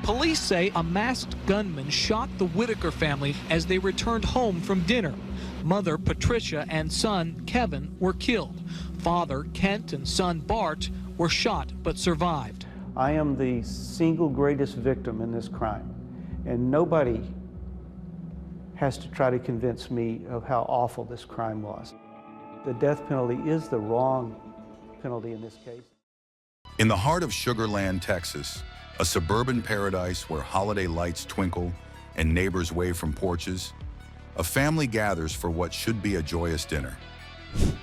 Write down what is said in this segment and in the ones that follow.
Police say a masked gunman shot the Whitaker family as they returned home from dinner. Mother Tricia and son Kevin were killed. Father Kent and son Bart were shot but survived. I am the single greatest victim in this crime, and nobody has to try to convince me of how awful this crime was. The death penalty is the wrong penalty in this case. In the heart of Sugar Land, Texas, a suburban paradise where holiday lights twinkle and neighbors wave from porches, a family gathers for what should be a joyous dinner.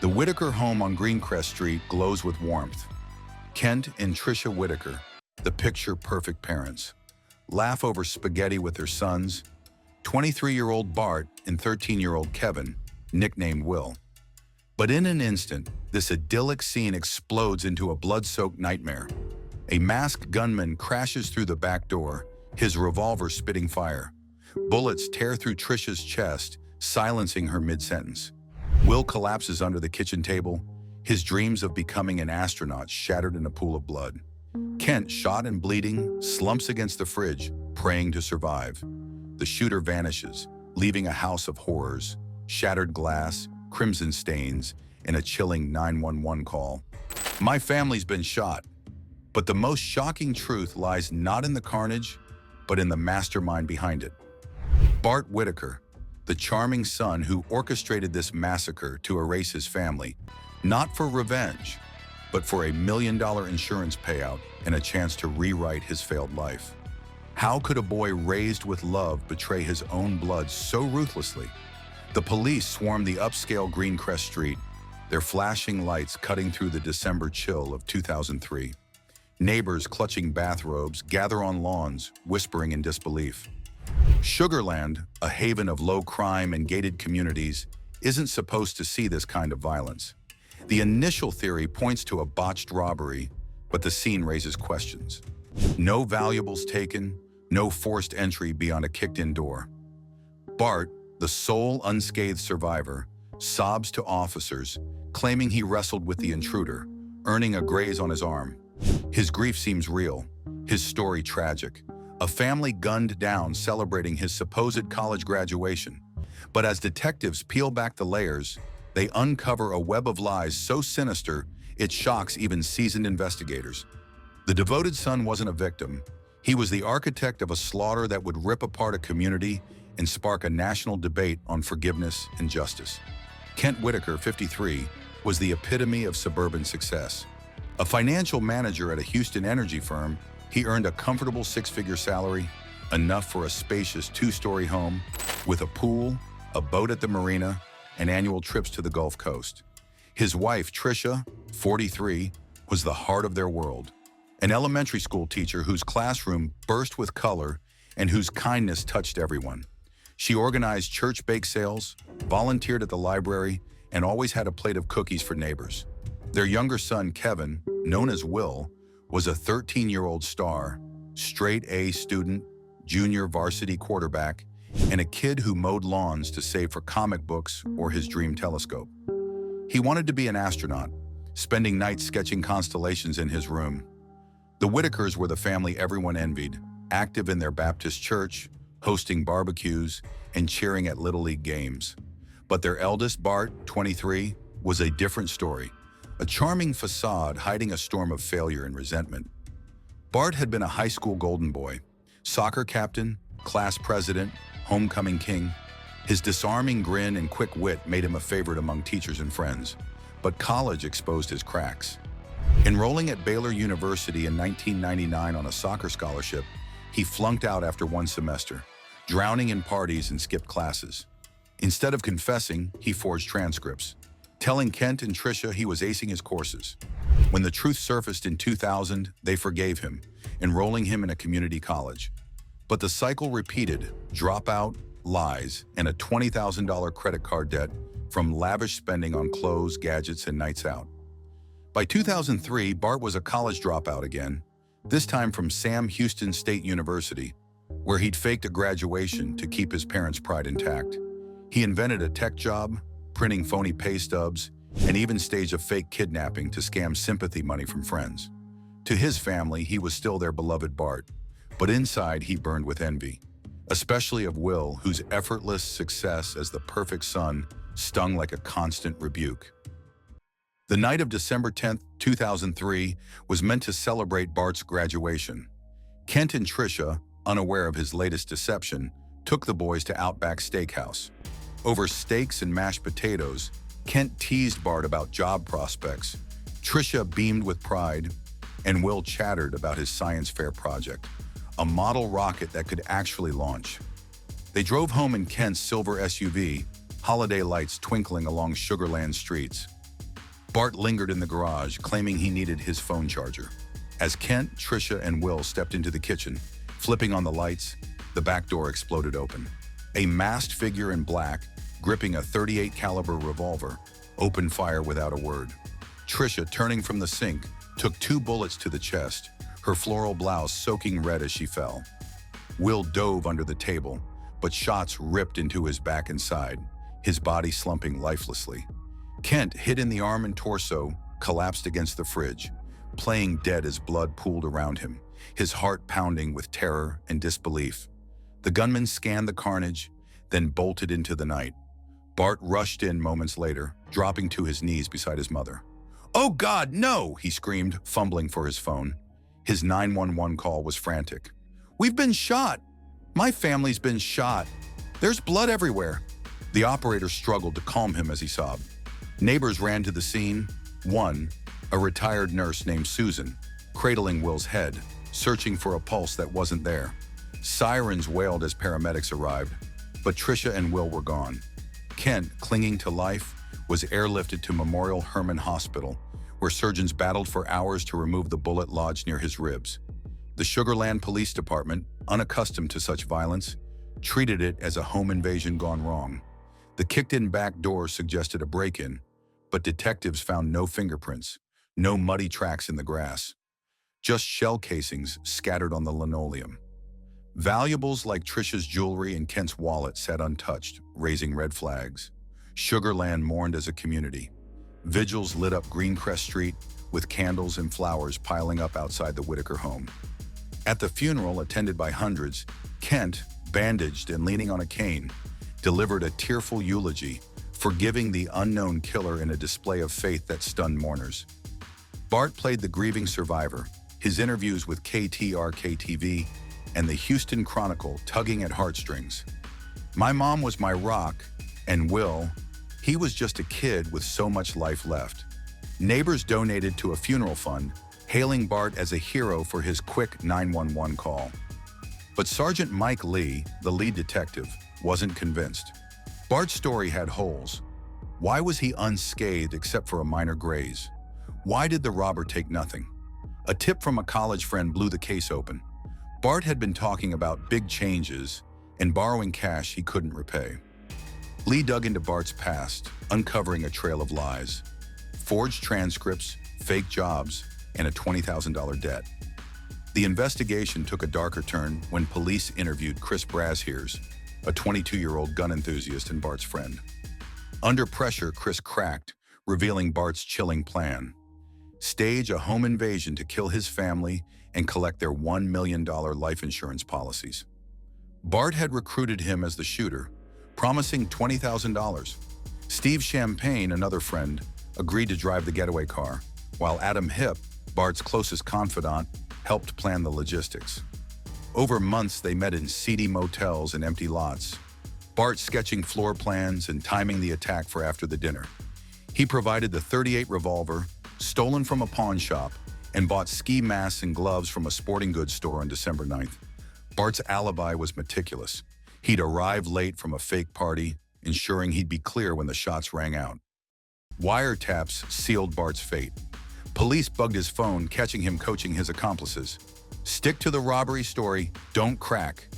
The Whitaker home on Greencrest Street glows with warmth. Kent and Tricia Whitaker, the picture-perfect parents, laugh over spaghetti with their sons, 23-year-old Bart and 13-year-old Kevin, nicknamed Will. But in an instant, this idyllic scene explodes into a blood-soaked nightmare. A masked gunman crashes through the back door, his revolver spitting fire. Bullets tear through Tricia's chest, silencing her mid-sentence. Will collapses under the kitchen table, his dreams of becoming an astronaut shattered in a pool of blood. Kent, shot and bleeding, slumps against the fridge, praying to survive. The shooter vanishes, leaving a house of horrors, shattered glass, crimson stains, and a chilling 911 call. My family's been shot. But the most shocking truth lies not in the carnage, but in the mastermind behind it. Bart Whitaker, the charming son who orchestrated this massacre to erase his family, not for revenge, but for $1 million insurance payout and a chance to rewrite his failed life. How could a boy raised with love betray his own blood so ruthlessly? The police swarm the upscale Greencrest Street, their flashing lights cutting through the December chill of 2003. Neighbors clutching bathrobes gather on lawns, whispering in disbelief. Sugar Land, a haven of low crime and gated communities, isn't supposed to see this kind of violence. The initial theory points to a botched robbery, but the scene raises questions. No valuables taken, no forced entry beyond a kicked-in door. Bart, the sole unscathed survivor, sobs to officers, claiming he wrestled with the intruder, earning a graze on his arm. His grief seems real, his story tragic. A family gunned down celebrating his supposed college graduation. But as detectives peel back the layers, they uncover a web of lies so sinister it shocks even seasoned investigators. The devoted son wasn't a victim. He was the architect of a slaughter that would rip apart a community and spark a national debate on forgiveness and justice. Kent Whitaker, 53, was the epitome of suburban success. A financial manager at a Houston energy firm, he earned a comfortable six-figure salary, enough for a spacious two-story home, with a pool, a boat at the marina, and annual trips to the Gulf Coast. His wife, Tricia, 43, was the heart of their world. An elementary school teacher whose classroom burst with color and whose kindness touched everyone. She organized church bake sales, volunteered at the library, and always had a plate of cookies for neighbors. Their younger son, Kevin, known as Will, was a 13-year-old star, straight-A student, junior varsity quarterback, and a kid who mowed lawns to save for comic books or his dream telescope. He wanted to be an astronaut, spending nights sketching constellations in his room. The Whitakers were the family everyone envied, active in their Baptist church, hosting barbecues, and cheering at Little League games. But their eldest, Bart, 23, was a different story. A charming facade hiding a storm of failure and resentment. Bart had been a high school golden boy, soccer captain, class president, homecoming king. His disarming grin and quick wit made him a favorite among teachers and friends, but college exposed his cracks. Enrolling at Baylor University in 1999 on a soccer scholarship, he flunked out after one semester, drowning in parties and skipped classes. Instead of confessing, he forged transcripts, telling Kent and Tricia he was acing his courses. When the truth surfaced in 2000, they forgave him, enrolling him in a community college. But the cycle repeated: dropout, lies, and a $20,000 credit card debt from lavish spending on clothes, gadgets, and nights out. By 2003, Bart was a college dropout again, this time from Sam Houston State University, where he'd faked a graduation to keep his parents' pride intact. He invented a tech job, printing phony pay stubs, and even staged a fake kidnapping to scam sympathy money from friends. To his family, he was still their beloved Bart, but inside he burned with envy, especially of Will, whose effortless success as the perfect son stung like a constant rebuke. The night of December 10, 2003, was meant to celebrate Bart's graduation. Kent and Tricia, unaware of his latest deception, took the boys to Outback Steakhouse. Over steaks and mashed potatoes, Kent teased Bart about job prospects. Tricia beamed with pride, and Will chattered about his science fair project, a model rocket that could actually launch. They drove home in Kent's silver SUV, holiday lights twinkling along Sugarland streets. Bart lingered in the garage, claiming he needed his phone charger. As Kent, Tricia, and Will stepped into the kitchen, flipping on the lights, the back door exploded open. A masked figure in black, gripping a .38 caliber revolver, opened fire without a word. Tricia, turning from the sink, took 2 bullets to the chest, her floral blouse soaking red as she fell. Will dove under the table, but shots ripped into his back and side, his body slumping lifelessly. Kent, hit in the arm and torso, collapsed against the fridge, playing dead as blood pooled around him, his heart pounding with terror and disbelief. The gunman scanned the carnage, then bolted into the night. Bart rushed in moments later, dropping to his knees beside his mother. "Oh God, no!" he screamed, fumbling for his phone. His 911 call was frantic. "We've been shot! My family's been shot! There's blood everywhere!" The operator struggled to calm him as he sobbed. Neighbors ran to the scene. One, a retired nurse named Susan, cradling Will's head, searching for a pulse that wasn't there. Sirens wailed as paramedics arrived, but Tricia and Will were gone. Kent, clinging to life, was airlifted to Memorial Hermann Hospital, where surgeons battled for hours to remove the bullet lodged near his ribs. The Sugarland Police Department, unaccustomed to such violence, treated it as a home invasion gone wrong. The kicked-in back door suggested a break-in, but detectives found no fingerprints, no muddy tracks in the grass, just shell casings scattered on the linoleum. Valuables like Tricia's jewelry and Kent's wallet sat untouched, raising red flags. Sugarland mourned as a community. Vigils lit up Greencrest Street, with candles and flowers piling up outside the Whitaker home. At the funeral, attended by hundreds, Kent, bandaged and leaning on a cane, delivered a tearful eulogy, forgiving the unknown killer in a display of faith that stunned mourners. Bart played the grieving survivor, his interviews with KTRK-TV and the Houston Chronicle tugging at heartstrings. "My mom was my rock, and Will, he was just a kid with so much life left." Neighbors donated to a funeral fund, hailing Bart as a hero for his quick 911 call. But Sergeant Mike Lee, the lead detective, wasn't convinced. Bart's story had holes. Why was he unscathed except for a minor graze? Why did the robber take nothing? A tip from a college friend blew the case open. Bart had been talking about big changes and borrowing cash he couldn't repay. Lee dug into Bart's past, uncovering a trail of lies. Forged transcripts, fake jobs, and a $20,000 debt. The investigation took a darker turn when police interviewed Chris Brashears, a 22-year-old gun enthusiast and Bart's friend. Under pressure, Chris cracked, revealing Bart's chilling plan. Stage a home invasion to kill his family and collect their $1 million life insurance policies. Bart had recruited him as the shooter, promising $20,000. Steve Champagne, another friend, agreed to drive the getaway car, while Adam Hipp, Bart's closest confidant, helped plan the logistics. Over months, they met in seedy motels and empty lots, Bart sketching floor plans and timing the attack for after the dinner. He provided the .38 revolver, stolen from a pawn shop, and bought ski masks and gloves from a sporting goods store on December 9th. Bart's alibi was meticulous. He'd arrive late from a fake party, ensuring he'd be clear when the shots rang out. Wiretaps sealed Bart's fate. Police bugged his phone, catching him coaching his accomplices. "Stick to the robbery story, don't crack."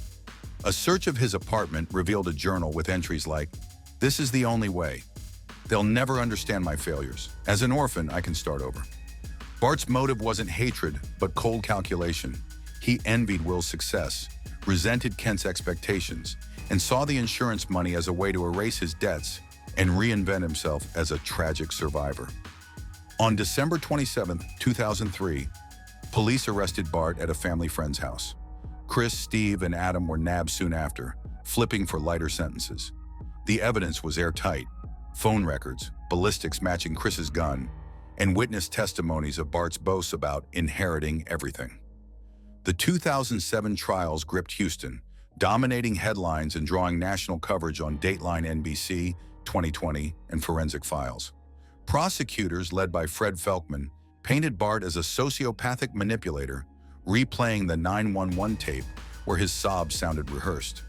A search of his apartment revealed a journal with entries like, "This is the only way. They'll never understand my failures. As an orphan, I can start over." Bart's motive wasn't hatred, but cold calculation. He envied Will's success, resented Kent's expectations, and saw the insurance money as a way to erase his debts and reinvent himself as a tragic survivor. On December 27, 2003, police arrested Bart at a family friend's house. Chris, Steve, and Adam were nabbed soon after, flipping for lighter sentences. The evidence was airtight: phone records, ballistics matching Chris's gun, and witness testimonies of Bart's boasts about inheriting everything. The 2007 trials gripped Houston, dominating headlines and drawing national coverage on Dateline NBC, 2020, and Forensic Files. Prosecutors, led by Fred Felkman, painted Bart as a sociopathic manipulator, replaying the 911 tape where his sobs sounded rehearsed.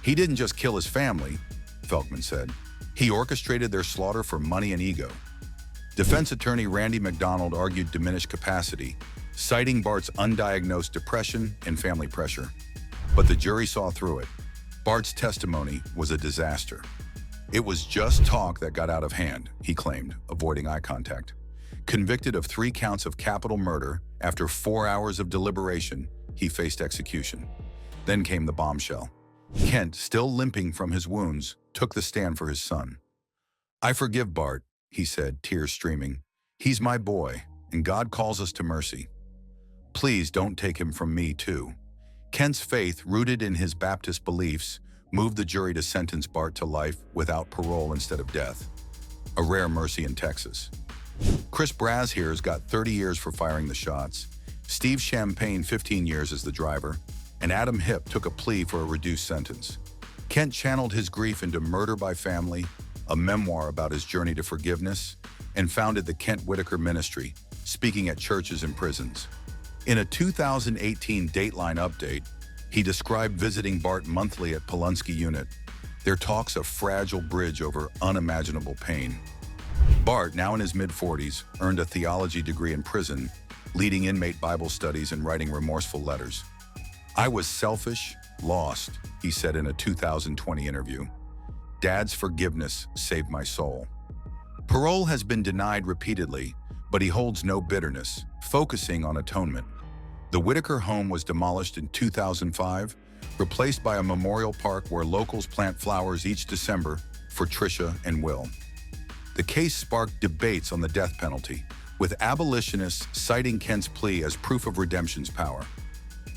He didn't just kill his family, Felkman said. He orchestrated their slaughter for money and ego. Defense attorney Randy McDonald argued diminished capacity, citing Bart's undiagnosed depression and family pressure. But the jury saw through it. Bart's testimony was a disaster. It was just talk that got out of hand, he claimed, avoiding eye contact. Convicted of 3 counts of capital murder, after 4 hours of deliberation, he faced execution. Then came the bombshell. Kent, still limping from his wounds, took the stand for his son. "I forgive Bart," he said, tears streaming. "He's my boy, and God calls us to mercy. Please don't take him from me, too." Kent's faith, rooted in his Baptist beliefs, moved the jury to sentence Bart to life without parole instead of death, a rare mercy in Texas. Chris Braziers got 30 years for firing the shots, Steve Champagne 15 years as the driver, and Adam Hipp took a plea for a reduced sentence. Kent channeled his grief into Murder by Family, a memoir about his journey to forgiveness, and founded the Kent Whitaker Ministry, speaking at churches and prisons. In a 2018 Dateline update, he described visiting Bart monthly at Polunsky Unit. Their talks a fragile bridge over unimaginable pain. Bart, now in his mid-40s, earned a theology degree in prison, leading inmate Bible studies and writing remorseful letters. "I was selfish, lost," he said in a 2020 interview. "Dad's forgiveness saved my soul." Parole has been denied repeatedly, but he holds no bitterness, focusing on atonement. The Whitaker home was demolished in 2005, replaced by a memorial park where locals plant flowers each December for Tricia and Will. The case sparked debates on the death penalty, with abolitionists citing Kent's plea as proof of redemption's power.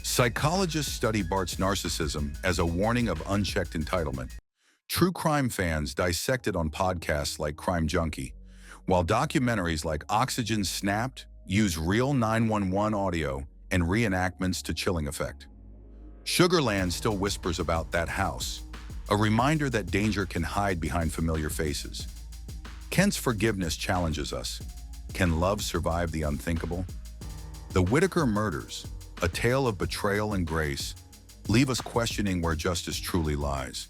Psychologists study Bart's narcissism as a warning of unchecked entitlement. True crime fans dissect it on podcasts like Crime Junkie, while documentaries like Oxygen Snapped use real 911 audio and reenactments to chilling effect. Sugarland still whispers about that house, a reminder that danger can hide behind familiar faces. Kent's forgiveness challenges us. Can love survive the unthinkable? The Whitaker murders, a tale of betrayal and grace, leave us questioning where justice truly lies.